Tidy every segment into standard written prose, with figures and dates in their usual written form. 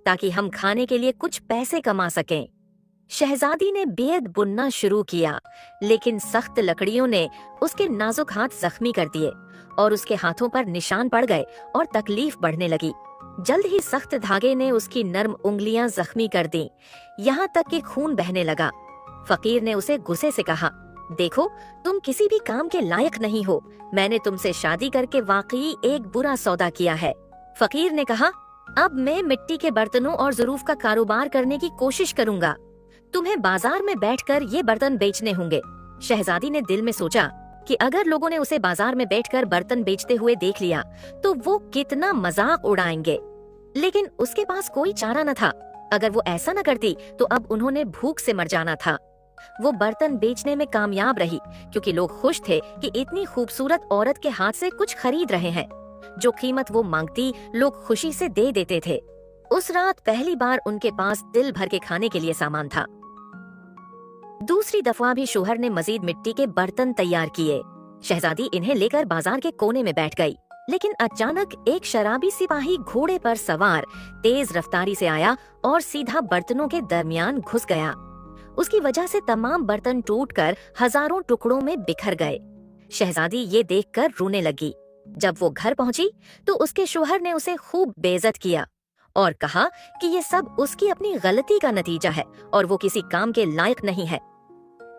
ताकि हम खाने के लिए कुछ पैसे कमा सकें। शहजादी ने बेद बुनना शुरू किया, लेकिन सख्त लकड़ियों ने उसके नाजुक हाथ जख्मी कर दिए और उसके हाथों पर निशान पड़ गए और तकलीफ बढ़ने लगी। जल्द ही सख्त धागे ने उसकी नर्म उंगलियां जख्मी कर दी, यहाँ तक कि खून बहने लगा। फकीर ने उसे गुस्से से कहा, देखो, तुम किसी भी काम के लायक नहीं हो। मैंने तुमसे शादी करके वाकई एक बुरा सौदा किया है। फकीर ने कहा, अब मैं मिट्टी के बर्तनों और ज़रूफ का कारोबार करने की कोशिश करूंगा। तुम्हें बाजार में बैठकर ये बर्तन बेचने होंगे। शहजादी ने दिल में सोचा कि अगर लोगों ने उसे बाजार में बैठकर बर्तन बेचते हुए देख लिया तो वो कितना मजाक उड़ाएंगे। लेकिन उसके पास कोई चारा न था। अगर वो ऐसा न करती तो अब उन्होंने भूख से मर जाना था। वो बर्तन बेचने में कामयाब रही क्योंकि लोग खुश थे कि इतनी खूबसूरत औरत के हाथ से कुछ खरीद रहे हैं। जो कीमत वो मांगती लोग खुशी से दे देते थे। उस रात पहली बार उनके पास दिल भर के खाने के लिए सामान था। दूसरी दफा भी शोहर ने मजीद मिट्टी के बर्तन तैयार किए। शहजादी इन्हें लेकर बाजार के कोने में बैठ गई, लेकिन अचानक एक शराबी सिपाही घोड़े पर सवार तेज रफ्तारी से आया और सीधा बर्तनों के दरमियान घुस गया। उसकी वजह से तमाम बर्तन टूटकर हजारों टुकड़ों में बिखर गए। शहजादी ये देखकर रोने लगी। जब वो घर पहुंची तो उसके शोहर ने उसे खूब बेइज्जत किया और कहा कि ये सब उसकी अपनी गलती का नतीजा है और वो किसी काम के लायक नहीं है।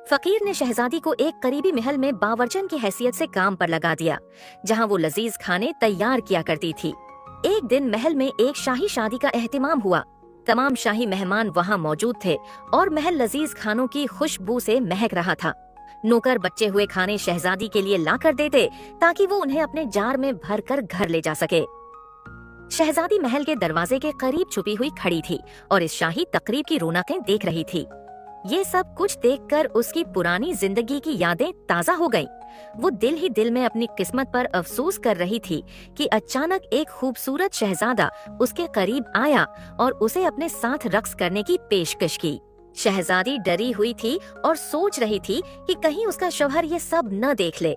फकीर ने शहजादी को एक करीबी महल में बावर्चन की हैसियत से काम पर लगा दिया, जहां वो लजीज खाने तैयार किया करती थी। एक दिन महल में एक शाही शादी का एहतिमाम हुआ। तमाम शाही मेहमान वहां मौजूद थे और महल लजीज खानों की खुशबू से महक रहा था। नौकर बचे हुए खाने शहजादी के लिए ला कर देते ताकि वो उन्हें अपने जार में भर कर घर ले जा सके। शहजादी महल के दरवाजे के करीब छुपी हुई खड़ी थी और इस शाही तकरीब की रौनकें देख रही थी। ये सब कुछ देखकर उसकी पुरानी जिंदगी की यादें ताज़ा हो गईं। वो दिल ही दिल में अपनी किस्मत पर अफसोस कर रही थी कि अचानक एक खूबसूरत शहजादा उसके करीब आया और उसे अपने साथ रक्स करने की पेशकश की। शहजादी डरी हुई थी और सोच रही थी कि कहीं उसका शौहर ये सब न देख ले।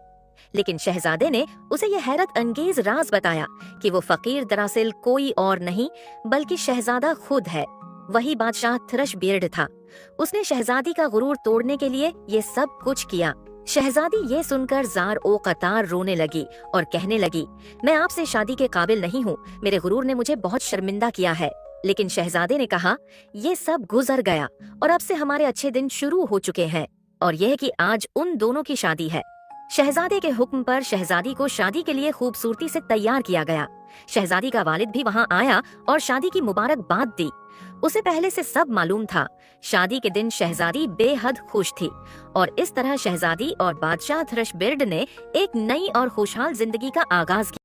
लेकिन शहजादे ने उसे ये हैरत अंगेज राज बताया कि वो फकीर दरअसल कोई और नहीं बल्कि शहजादा खुद है। वही बादशाह थ्रशबियर्ड था। उसने शहजादी का गुरूर तोड़ने के लिए ये सब कुछ किया। शहजादी ये सुनकर जार ओ कतार रोने लगी और कहने लगी, मैं आपसे शादी के काबिल नहीं हूँ। मेरे गुरूर ने मुझे बहुत शर्मिंदा किया है। लेकिन शहजादे ने कहा, ये सब गुजर गया और अब से हमारे अच्छे दिन शुरू हो चुके हैं और यह कि आज उन दोनों की शादी है। शहजादे के हुक्म पर शहजादी को शादी के लिए खूबसूरती से तैयार किया गया। शहजादी का वालिद भी वहां आया और शादी की मुबारकबाद दी। उसे पहले से सब मालूम था। शादी के दिन शहजादी बेहद खुश थी और इस तरह शहजादी और बादशाह थ्रशबियर्ड ने एक नई और खुशहाल जिंदगी का आगाज किया।